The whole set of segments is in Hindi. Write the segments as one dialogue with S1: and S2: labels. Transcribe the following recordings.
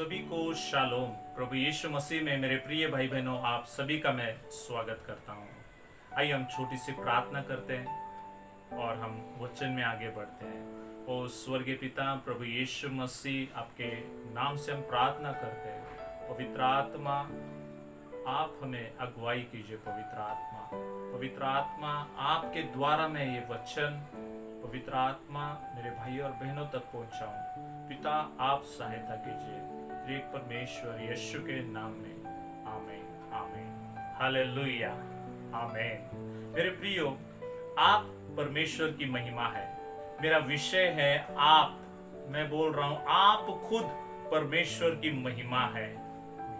S1: सभी को शालोम। प्रभु यीशु मसीह में मेरे प्रिय भाई बहनों, आप सभी का मैं स्वागत करता हूँ। आइए हम छोटी सी प्रार्थना करते हैं और हम वचन में आगे बढ़ते हैं। ओ स्वर्गीय पिता प्रभु यीशु मसीह, आपके नाम से हम प्रार्थना करते हैं। पवित्र आत्मा, आप हमें अगुवाई कीजिए। पवित्र आत्मा, आपके द्वारा मैं ये वचन पवित्र आत्मा मेरे भाई और बहनों तक पहुंचाऊं। पिता, आप सहायता कीजिए। त्रिएक परमेश्वर यीशु के नाम में, आमीन आमीन हालेलुया आमीन। मेरे प्रियो, आप परमेश्वर की महिमा है। मेरा विषय है आप। मैं बोल रहा हूं, आप खुद परमेश्वर की महिमा है।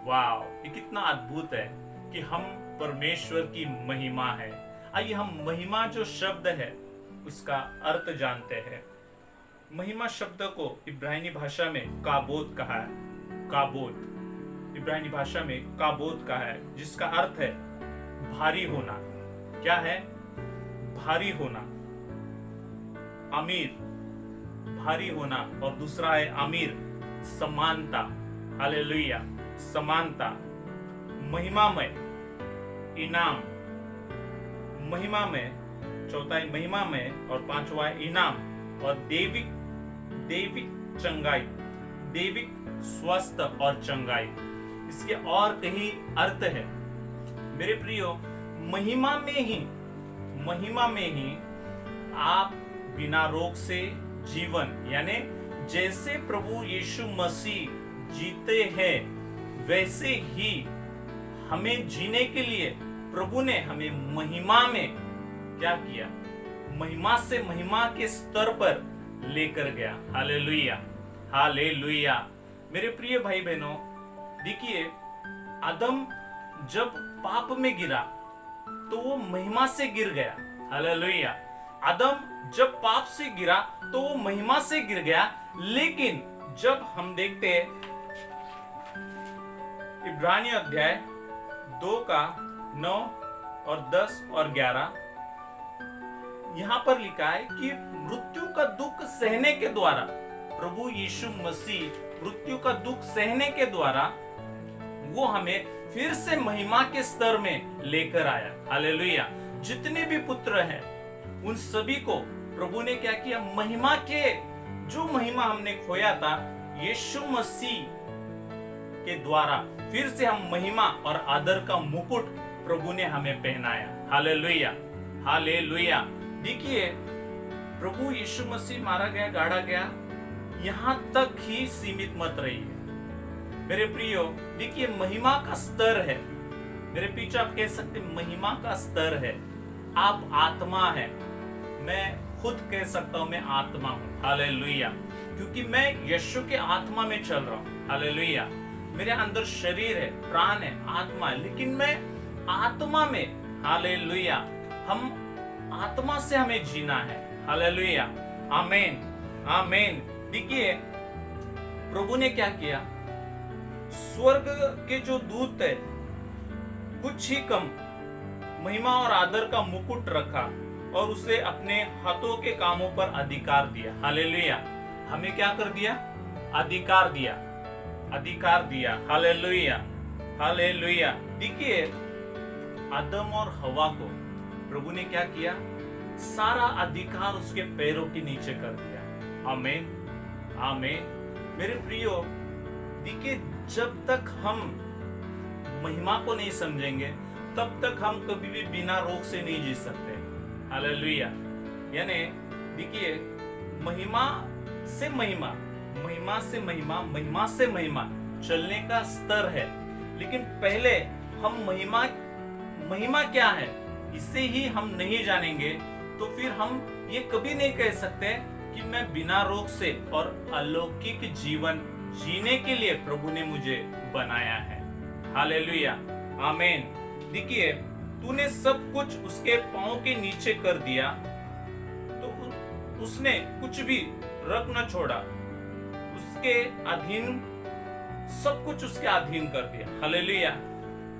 S1: वाह, ये कितना अद्भुत है कि हम परमेश्वर की महिमा है। आइए हम महिमा जो शब्द है उसका अर्थ जानते हैं। महिमा शब्द को इब्रानी भाषा में काबोत कहा है। काबोत इब्रानी भाषा में काबोत कहा है, जिसका अर्थ है भारी होना। क्या है? भारी होना। अमीर, भारी होना। और दूसरा है अमीर, समानता। हालेलुया, समानता। महिमामय, इनाम। महिमामय, चौथा है महिमामय और पांचवा है इनाम और दैविक चंगाई, दैविक स्वस्थ और चंगाई। इसके और कई अर्थ है मेरे प्रियो। महिमा में ही आप बिना रोग से जीवन, यानी जैसे प्रभु यीशु मसीह जीते हैं वैसे ही हमें जीने के लिए प्रभु ने हमें महिमा में क्या किया? महिमा से महिमा के स्तर पर लेकर गया। Hallelujah hallelujah. मेरे प्रिय भाई बहनों, देखिए, आदम जब पाप में गिरा तो वो महिमा से गिर गया। हालेलुया। आदम जब पाप से गिरा तो वो महिमा से गिर गया। लेकिन जब हम देखते हैं इब्रानी अध्याय 2 का 9 और 10 और 11, यहां पर लिखा है कि मृत्यु का दुख सहने के द्वारा, प्रभु यीशु मसीह मृत्यु का दुख सहने के द्वारा वो हमें फिर से महिमा के स्तर में लेकर आया। हालेलुया। जितने भी पुत्र हैं उन सभी को प्रभु ने क्या किया? महिमा के जो महिमा हमने खोया था, यीशु मसीह के द्वारा फिर से हम महिमा और आदर का मुकुट प्रभु ने हमें पहनाया। Hallelujah hallelujah. देखिए, प्रभु यीशु मसीह मारा गया, गाड़ा गया, यहां तक ही सीमित मत रहिए मेरे प्रियो। देखिए, महिमा का स्तर है। मेरे पीछे आप कह सकते महिमा का स्तर है। आप आत्मा है। मैं खुद कह सकता हूं मैं आत्मा हूं। हालेलुया। क्योंकि मैं यीशु के आत्मा में चल रहा हूं। हालेलुया। मेरे अंदर शरीर है, प्राण है, आत्मा है, लेकिन मैं आत्मा में। हालेलुया। हम आत्मा से हमें जीना है। हालेलुया आमीन आमीन। देखिए, प्रभु ने क्या किया? स्वर्ग के जो दूत है, कुछ ही कम महिमा और आदर का मुकुट रखा और उसे अपने हाथों के कामों पर अधिकार दिया। हालेलुया। हमें क्या कर दिया? अधिकार दिया, अधिकार दिया। Hallelujah hallelujah. देखिए, आदम और हवा को प्रभु ने क्या किया? सारा अधिकार उसके पैरों के नीचे कर दिया। आमीन आमीन। मेरे प्रियो, देखिए, जब तक हम महिमा को नहीं समझेंगे तब तक हम कभी भी बिना रोग से नहीं जी सकते। हालेलुया। यानी देखिए, महिमा से महिमा, महिमा से महिमा, महिमा से महिमा चलने का स्तर है। लेकिन पहले हम महिमा क्या है इसे ही हम नहीं जानेंगे तो फिर हम ये कभी नहीं कह सकते कि मैं बिना रोग से और अलौकिक जीवन जीने के लिए प्रभु ने मुझे बनाया है। हालेलुया आमीन। देखिए, तूने सब कुछ उसके पांव के नीचे कर दिया तो उसने कुछ भी रख न छोड़ा। उसके अधीन, सब कुछ उसके अधीन कर दिया। हालेलुया।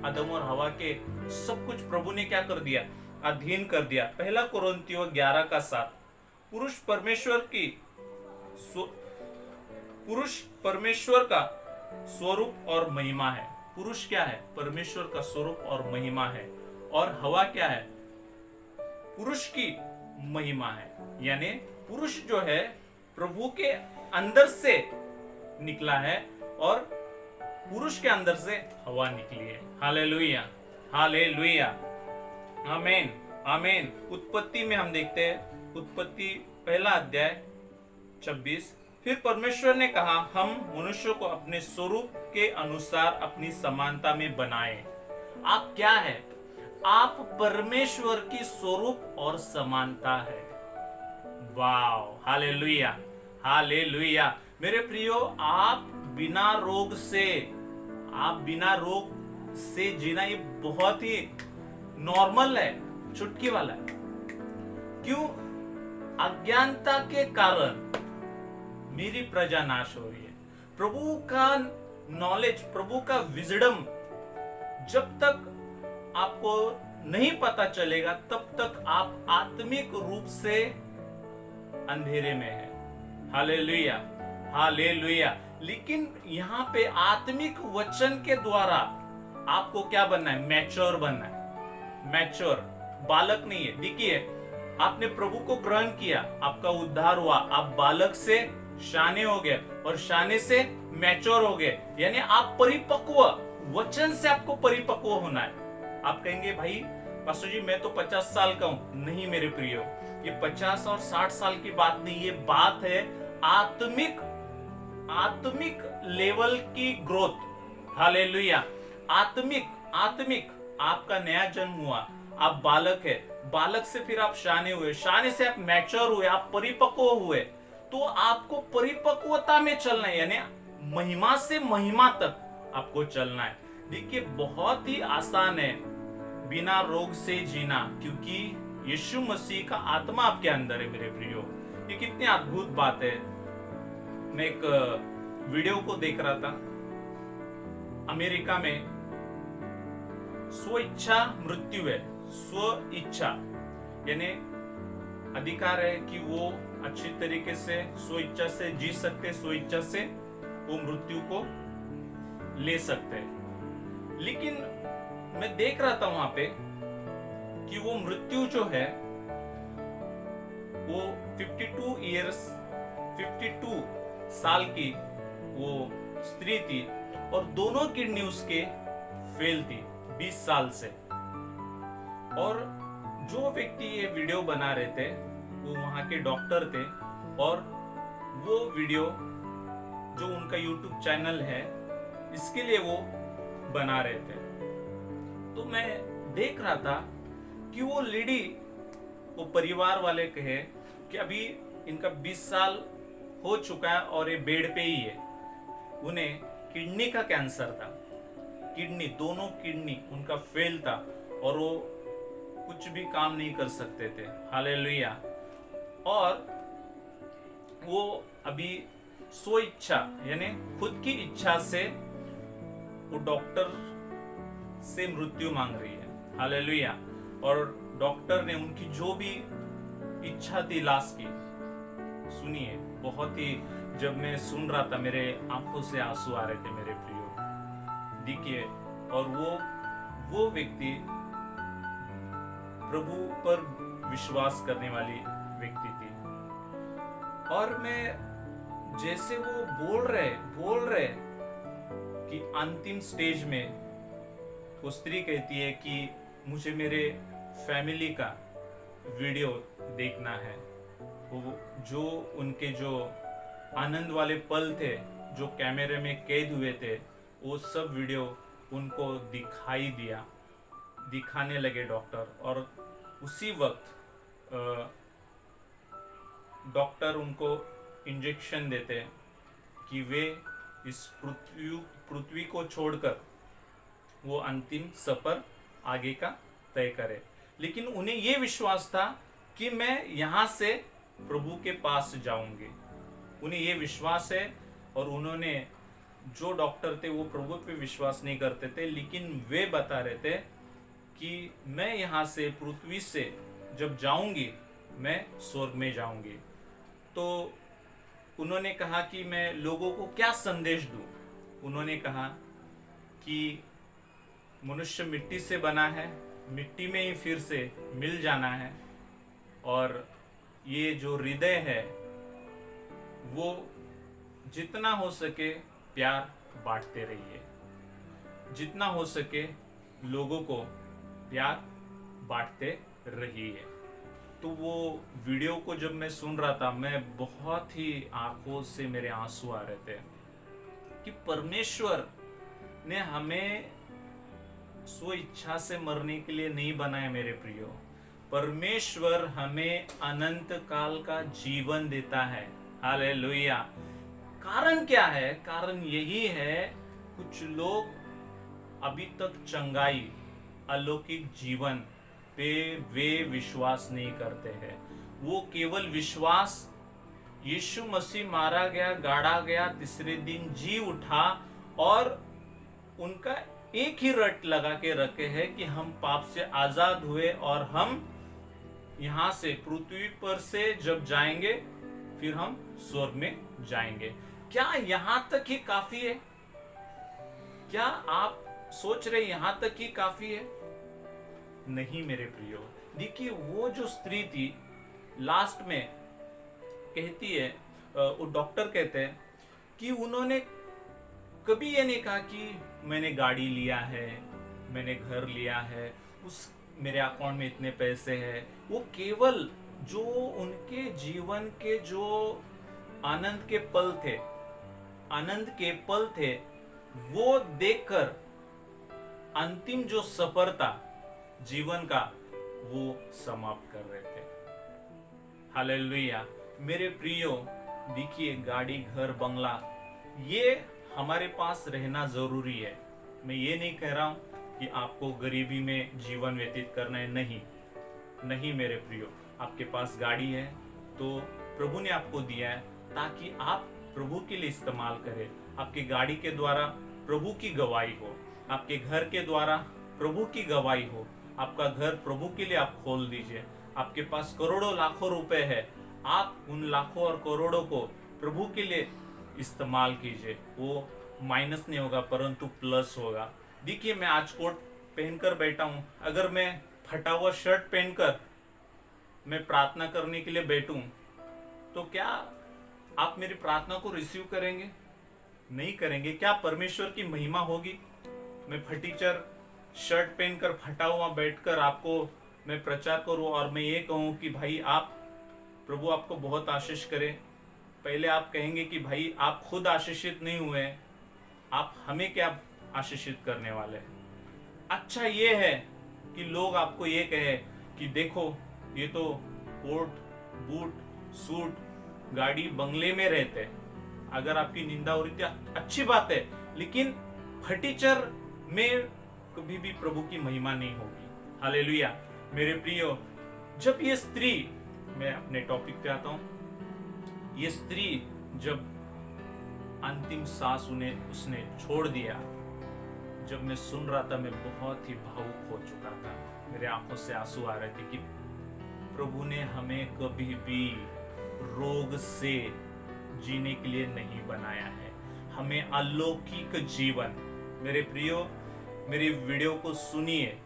S1: आदम और हवा के सब कुछ प्रभु ने क्या कर दिया? अधीन कर दिया। पहला कोरिन्थियों 11 का 7। पुरुष परमेश्वर का स्वरूप और महिमा है। पुरुष क्या है? परमेश्वर का स्वरूप और महिमा है। और हवा क्या है? पुरुष की महिमा है। यानी पुरुष जो है प्रभु के अंदर से निकला है और पुरुष के अंदर से हवा निकली है। हालेलुया, हालेलुया, आमीन, आमीन। उत्पत्ति में हम देखते हैं, उत्पत्ति पहला अध्याय 26। फिर परमेश्वर ने कहा, हम मनुष्य को अपने स्वरूप के अनुसार अपनी समानता में बनाए। आप क्या है? आप परमेश्वर की स्वरूप और समानता है। वाव, हालेलुया, हालेलुया। मेरे प्रियो, आप बिना रोग से जीना ये बहुत ही नॉर्मल है, चुटकी वाला है। क्यों? अज्ञानता के कारण मेरी प्रजा नाश हो रही है। प्रभु का नॉलेज, प्रभु का विजडम जब तक आपको नहीं पता चलेगा तब तक आप आत्मिक रूप से अंधेरे में है। Hallelujah, hallelujah. लेकिन यहाँ पे आत्मिक वचन के द्वारा आपको क्या बनना है? मैच्योर बनना है। मैच्योर, बालक नहीं है। देखिए, आपने प्रभु को ग्रहण किया, आपका उद्धार हुआ, आप बालक से शाने हो गए और शाने से मैच्योर हो गए। यानी आप परिपक्व, वचन से आपको परिपक्व होना है। आप कहेंगे, भाई पास्टर जी मैं तो 50 साल का हूं। नहीं मेरे प्रियो, ये 50 और 60 साल की बात नहीं, ये बात है आत्मिक लेवल की ग्रोथ। हालेलुया। आत्मिक आपका नया जन्म हुआ, आप बालक है, बालक से फिर आप शाने हुए, शाने से आप मैच्योर हुए, आप परिपक्व हुए। तो आपको परिपक्वता में चलना है, यानी महिमा से महिमा तक आपको चलना है। देखिए, बहुत ही आसान है बिना रोग से जीना, क्योंकि यीशु मसीह का आत्मा आपके अंदर है। मेरे प्रियो, ये कितनी अद्भुत बात है। मैं एक वीडियो को देख रहा था, अमेरिका में स्व इच्छा मृत्यु है। स्व इच्छा यानी अधिकार है कि वो अच्छी तरीके से स्व इच्छा से जी सकते, स्व इच्छा से वो मृत्यु को ले सकते हैं। लेकिन मैं देख रहा था वहां पे कि वो मृत्यु जो है वो 52 साल की वो स्त्री थी और दोनों किडनी उसके फेल थी 20 साल से। और जो व्यक्ति ये वीडियो बना रहे थे वो वहां के डॉक्टर थे और वो वीडियो जो उनका यूट्यूब चैनल है इसके लिए वो बना रहे थे। तो मैं देख रहा था कि वो लेडी, वो परिवार वाले कहे कि अभी इनका 20 साल हो चुका है और ये बेड पे ही है। उन्हें किडनी का कैंसर था, किडनी, दोनों किडनी उनका फेल था और वो कुछ भी काम नहीं कर सकते थे। हालेलुया। और वो अभी स्व इच्छा यानी खुद की इच्छा से वो डॉक्टर से मृत्यु मांग रही है। हालेलुया। और डॉक्टर ने उनकी जो भी इच्छा थी लास्ट की, सुनिए, बहुत ही, जब मैं सुन रहा था मेरे आंखों से आंसू आ रहे थे मेरे प्रियो। देखिए, और वो व्यक्ति प्रभु पर विश्वास करने वाली व्यक्ति थी। और मैं जैसे वो बोल रहे कि अंतिम स्टेज में वो स्त्री कहती है कि मुझे मेरे फैमिली का वीडियो देखना है। वो जो उनके जो आनंद वाले पल थे जो कैमरे में कैद हुए थे, वो सब वीडियो उनको दिखाने लगे डॉक्टर। और उसी वक्त डॉक्टर उनको इंजेक्शन देते कि वे इस पृथ्वी को छोड़कर वो अंतिम सफर आगे का तय करे। लेकिन उन्हें ये विश्वास था कि मैं यहाँ से प्रभु के पास जाऊंगी। उन्हें ये विश्वास है। और उन्होंने, जो डॉक्टर थे वो प्रभु पे विश्वास नहीं करते थे, लेकिन वे बता रहे थे कि मैं यहाँ से पृथ्वी से जब जाऊंगी मैं स्वर्ग में जाऊंगी। तो उन्होंने कहा कि मैं लोगों को क्या संदेश दूं। उन्होंने कहा कि मनुष्य मिट्टी से बना है, मिट्टी में ही फिर से मिल जाना है, और ये जो हृदय है वो जितना हो सके प्यार बांटते रहिए, जितना हो सके लोगों को प्यार बांटते रहिए। तो वो वीडियो को जब मैं सुन रहा था, मैं बहुत ही आंखों से मेरे आंसू आ रहे थे कि परमेश्वर ने हमें स्व इच्छा से मरने के लिए नहीं बनाया मेरे प्रियो। परमेश्वर हमें अनंत काल का जीवन देता है। हालेलुया। कारण क्या है? कारण यही है, कुछ लोग अभी तक चंगाई, अलौकिक जीवन पे वे विश्वास नहीं करते हैं। वो केवल विश्वास, यीशु मसीह मारा गया, गाड़ा गया, तीसरे दिन जी उठा, और उनका एक ही रट लगा के रखे है कि हम पाप से आजाद हुए और हम यहां से पृथ्वी पर से जब जाएंगे फिर हम स्वर्ग में जाएंगे। क्या यहां तक ही काफी है? क्या आप सोच रहे यहां तक ही काफी है? नहीं मेरे प्रियो। देखिए, वो जो स्त्री थी लास्ट में कहती है, वो डॉक्टर कहते हैं कि उन्होंने कभी ये नहीं कहा कि मैंने गाड़ी लिया है, मैंने घर लिया है, उस मेरे अकाउंट में इतने पैसे हैं। वो केवल जो उनके जीवन के जो आनंद के पल थे, आनंद के पल थे, वो देखकर अंतिम जो सफर था जीवन का, वो समाप्त कर रहे थे। हालेलुया। मेरे प्रियो, देखिए, गाड़ी, घर, बंगला, ये हमारे पास रहना जरूरी है। मैं ये नहीं कह रहा हूं कि आपको गरीबी में जीवन व्यतीत करना है, नहीं नहीं मेरे प्रियो। आपके पास गाड़ी है तो प्रभु ने आपको दिया है ताकि आप प्रभु के लिए इस्तेमाल करें। आपकी गाड़ी के द्वारा प्रभु की गवाही हो, आपके घर के द्वारा प्रभु की गवाही हो। आपका घर प्रभु के लिए आप खोल दीजिए। आपके पास करोड़ों लाखों रुपए है, आप उन लाखों और करोड़ों को प्रभु के लिए इस्तेमाल कीजिए। वो माइनस नहीं होगा परंतु प्लस होगा। देखिए, मैं आज कोट पहनकर बैठा हूं, अगर मैं फटा हुआ शर्ट पहनकर मैं प्रार्थना करने के लिए बैठूं तो क्या आप मेरी प्रार्थना को रिसीव करेंगे? नहीं करेंगे। क्या परमेश्वर की महिमा होगी? मैं फटीचर शर्ट पहनकर फटा हुआ बैठकर आपको मैं प्रचार करूं और मैं ये कहूं कि भाई आप, प्रभु आपको बहुत आशीष करे। पहले आप कहेंगे कि भाई आप खुद आशीषित नहीं हुए, आप हमें क्या आशीषित करने वाले हैं। अच्छा ये है कि लोग आपको ये कहे कि देखो, ये तो कोट, बूट, सूट, गाड़ी, बंगले में रहते हैं। अगर आपकी निंदा हो रही थी, अच्छी बात है, लेकिन फटीचर में कभी भी प्रभु की महिमा नहीं होगी। हालेलुया। मेरे प्रियो, जब ये स्त्री, मैं अपने टॉपिक पे आता हूं, ये स्त्री जब अंतिम सांस उसने छोड़ दिया, जब मैं सुन रहा था मैं बहुत ही भावुक हो चुका था। मेरे आंखों से आंसू आ रहे थे कि प्रभु ने हमें कभी भी रोग से जीने के लिए नहीं बनाया है, हमें अलौकिक जीवन। मेरे प्रियो, मेरी वीडियो को सुनिए,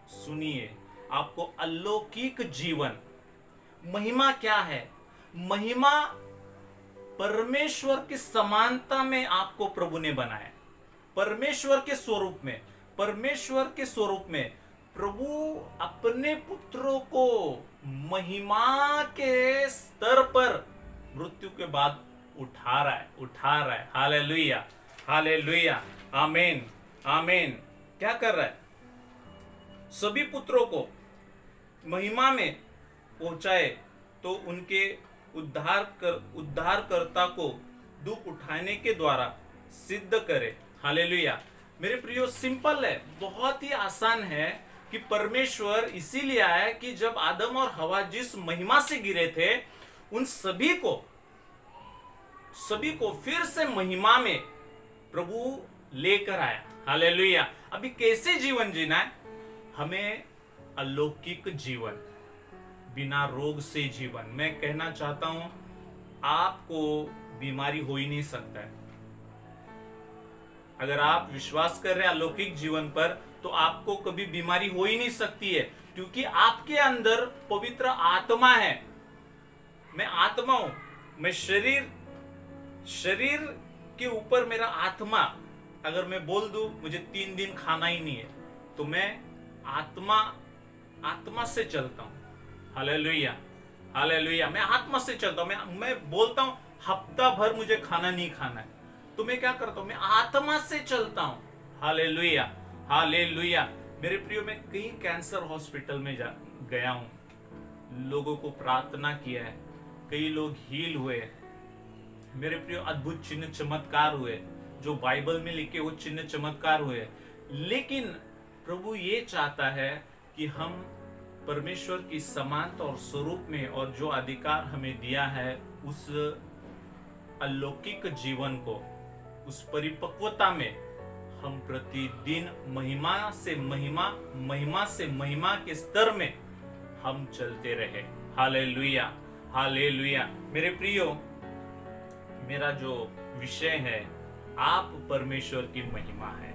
S1: सुनिए, आपको अलौकिक जीवन। महिमा क्या है? महिमा परमेश्वर की समानता में आपको प्रभु ने बनाया। परमेश्वर के स्वरूप में, परमेश्वर के स्वरूप में प्रभु अपने पुत्रों को महिमा के स्तर पर मृत्यु के बाद उठा रहा है। हालेलुया, हालेलुया, आमीन, आमीन। क्या कर रहा है? सभी पुत्रों को महिमा में पहुंचाए तो उनके उद्धारकर्ता को दुख उठाने के द्वारा सिद्ध करे। हालेलुया। मेरे प्रियो, सिंपल है, बहुत ही आसान है कि परमेश्वर इसीलिए आया कि जब आदम और हवा जिस महिमा से गिरे थे, उन सभी को फिर से महिमा में प्रभु लेकर आया। हालेलुया। अभी कैसे जीवन जीना है? हमें अलौकिक जीवन, बिना रोग से जीवन। मैं कहना चाहता हूं, आपको बीमारी हो ही नहीं सकता है। अगर आप विश्वास कर रहे हैं अलौकिक जीवन पर, तो आपको कभी बीमारी हो ही नहीं सकती है, क्योंकि आपके अंदर पवित्र आत्मा है। मैं आत्मा हूं, मैं शरीर के ऊपर मेरा आत्मा। अगर मैं बोल दूं मुझे 3 दिन खाना ही नहीं है, तो मैं आत्मा से चलता हूं। Hallelujah, hallelujah. मैं आत्मा से चलता हूं। मैं बोलता हूं हफ्ता भर मुझे खाना नहीं खाना है, तो मैं क्या करता हूं? मैं आत्मा से चलता हूं। Hallelujah, hallelujah. मेरे प्रियो, मैं कई कैंसर हॉस्पिटल में गया हूं, लोगों को प्रार्थना किया है, कई लोग हील हुए। मेरे प्रियो, अद्भुत चिन्ह चमत्कार हुए, जो बाइबल में लिखे वो चिन्ह चमत्कार हुए। लेकिन प्रभु ये चाहता है कि हम परमेश्वर की समानता और स्वरूप में, और जो अधिकार हमें दिया है, उस अलौकिक जीवन को, उस परिपक्वता में हम प्रतिदिन महिमा से महिमा के स्तर में हम चलते रहे। Hallelujah, hallelujah. मेरे प्रियो, मेरा जो विषय है, आप परमेश्वर की महिमा है।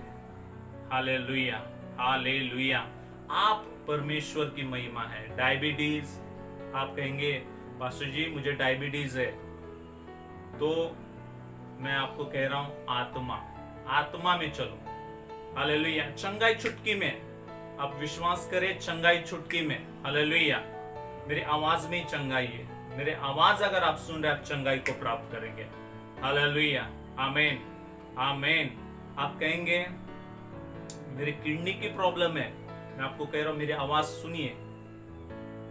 S1: Hallelujah, hallelujah. आप परमेश्वर की महिमा है। डायबिटीज, आप कहेंगे पास्टर जी मुझे डायबिटीज है, तो मैं आपको कह रहा हूं आत्मा में चलो। हालेलुया। चंगाई चुटकी में, आप विश्वास करें, चंगाई चुटकी में। हालेलुया। मेरी आवाज में ही चंगाई है। मेरे आवाज अगर आप सुन रहे, आप चंगाई को प्राप्त करेंगे। हालेलुया, आमीन, आमीन। आप कहेंगे मेरी किडनी की प्रॉब्लम है, मैं आपको कह रहा हूं मेरी आवाज सुनिए,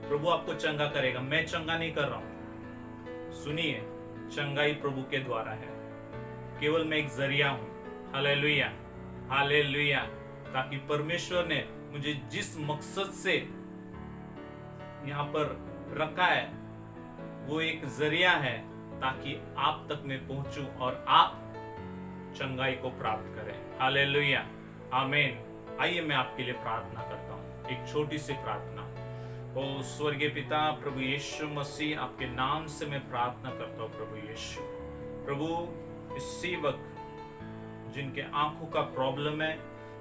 S1: प्रभु आपको चंगा करेगा। मैं चंगा नहीं कर रहा हूं, सुनिए, चंगाई प्रभु के द्वारा है, केवल मैं एक जरिया हूं। Hallelujah, hallelujah. ताकि परमेश्वर ने मुझे जिस मकसद से यहां पर रखा है, वो एक जरिया है, ताकि आप तक मैं पहुंचूं और आप चंगाई को प्राप्त करें। हालेलुया, आमीन। आइए मैं आपके लिए प्रार्थना करता हूं, एक छोटी सी प्रार्थना। ओ स्वर्गीय पिता, प्रभु यीशु मसीह, आपके नाम से मैं प्रार्थना करता हूं। प्रभु यीशु, प्रभु इसी वक्त जिनके आंखों का प्रॉब्लम है,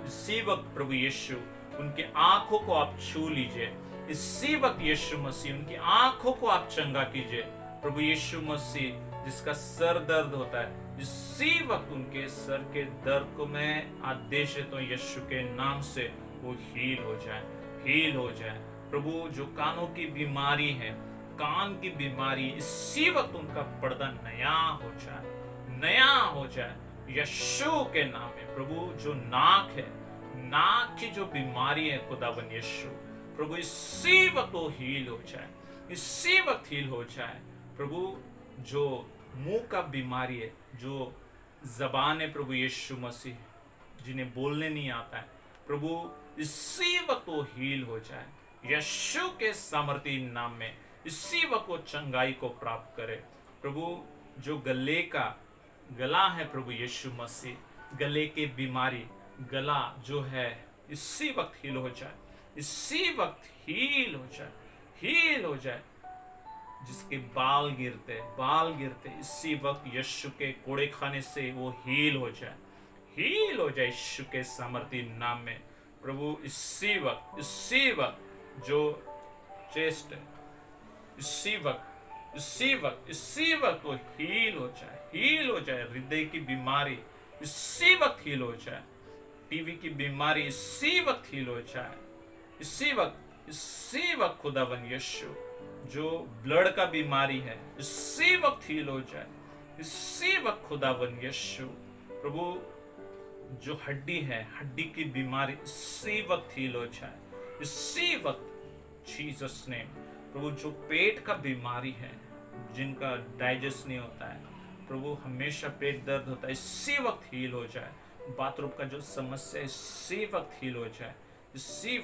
S1: इसी वक्त प्रभु यीशु उनके आंखों को आप छू लीजिए। इसी वक्त यीशु मसीह उनकी आंखों को आप चंगा कीजिए। प्रभु यीशु मसीह, जिसका सर दर्द होता है, इसी वक्त उनके सर के दर्द को मैं आदेश देता हूं, यीशु के नाम से वो हील हो जाए, हील हो जाए। प्रभु जो कानों की बीमारी है, कान की बीमारी, इसी वक्त उनका पर्दा नया हो जाए, नया हो जाए यीशु के नाम में। प्रभु जो नाक है, नाक की जो बीमारी है, खुदावन यीशु, प्रभु इसी वक्त वो हील हो जाए, इसी वक्त हील हो जाए। प्रभु जो मुंह का बीमारी है, जो जबान है, प्रभु यीशु मसीह, जिन्हें बोलने नहीं आता है, प्रभु इसी वक्त वो हील हो जाए यीशु के सामर्थी नाम में। इसी वक्त वो चंगाई को प्राप्त करे। प्रभु जो गला है, प्रभु यीशु मसीह, गले की बीमारी, गला जो है, इसी वक्त हील हो जाए, इसी वक्त हील हो जाए, हील हो जाए। जिसके बाल गिरते इसी वक्त यीशु के कोड़े खाने से वो हील हो जाए, हील हो जाए यीशु के सामर्थी नाम में। प्रभु इसी वक्त जो चेस्ट है, इसी वक्त वो हील हो जाए, हील हो जाए। हृदय की बीमारी इसी वक्त हील हो जाए, टीवी की बीमारी इसी वक्त हील हो जाए, इसी वक्त खुदावन यीशु जो ब्लड का बीमारी है, इसी वक्त हील हो जाए, इसी वक्त खुदावन यीशु। प्रभु जो हड्डी है, हड्डी की बीमारी इसी वक्त हील हो जाए, इसी वक्त जीसस नेम। प्रभु जो पेट का बीमारी है, जिनका डाइजेस्ट नहीं होता है, प्रभु हमेशा पेट दर्द होता है, इसी वक्त हील हो जाए। बाथरूम का जो समस्या है, इसी वक्त हील हो जाए, इसी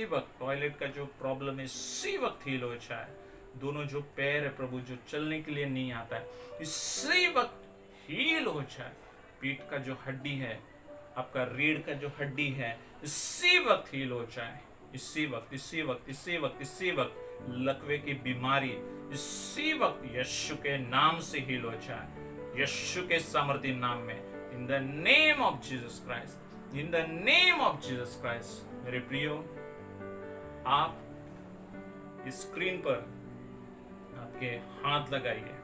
S1: वक्त टॉयलेट का जो प्रॉब्लम है, इसी वक्त हील हो जाए। दोनों जो पैर है, प्रभु जो चलने के लिए नहीं आता है, इसी वक्त हील हो जाए। पीठ का जो हड्डी है, आपका रीढ़ का जो हड्डी है, इसी वक्त हील हो जाए, इसी वक्त। लकवे की बीमारी इसी वक्त यीशु के नाम से हील हो जाए, यीशु के सामर्थी नाम में। In the name of Jesus Christ, in the name of Jesus Christ. मेरे प्रियो, आप स्क्रीन पर आपके हाथ लगाइए।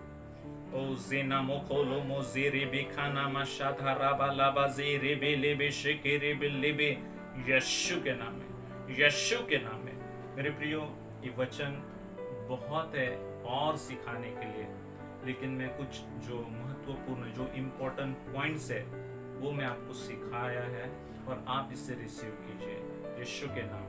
S1: ओ जेना मोखोलो मो जेरे बेखाना माशाधा राबा लाबा जेरे बेले बे शेकेरे बेले बे, यीशु के नाम में, यीशु के नाम में। मेरे प्रियो, ये वचन बहुत है और सिखाने के लिए, लेकिन मैं कुछ जो महत्वपूर्ण, जो इम्पोर्टेंट पॉइंट्स है वो मैं आपको सिखाया है और आप इसे रिसीव कीजिए यीशु के नाम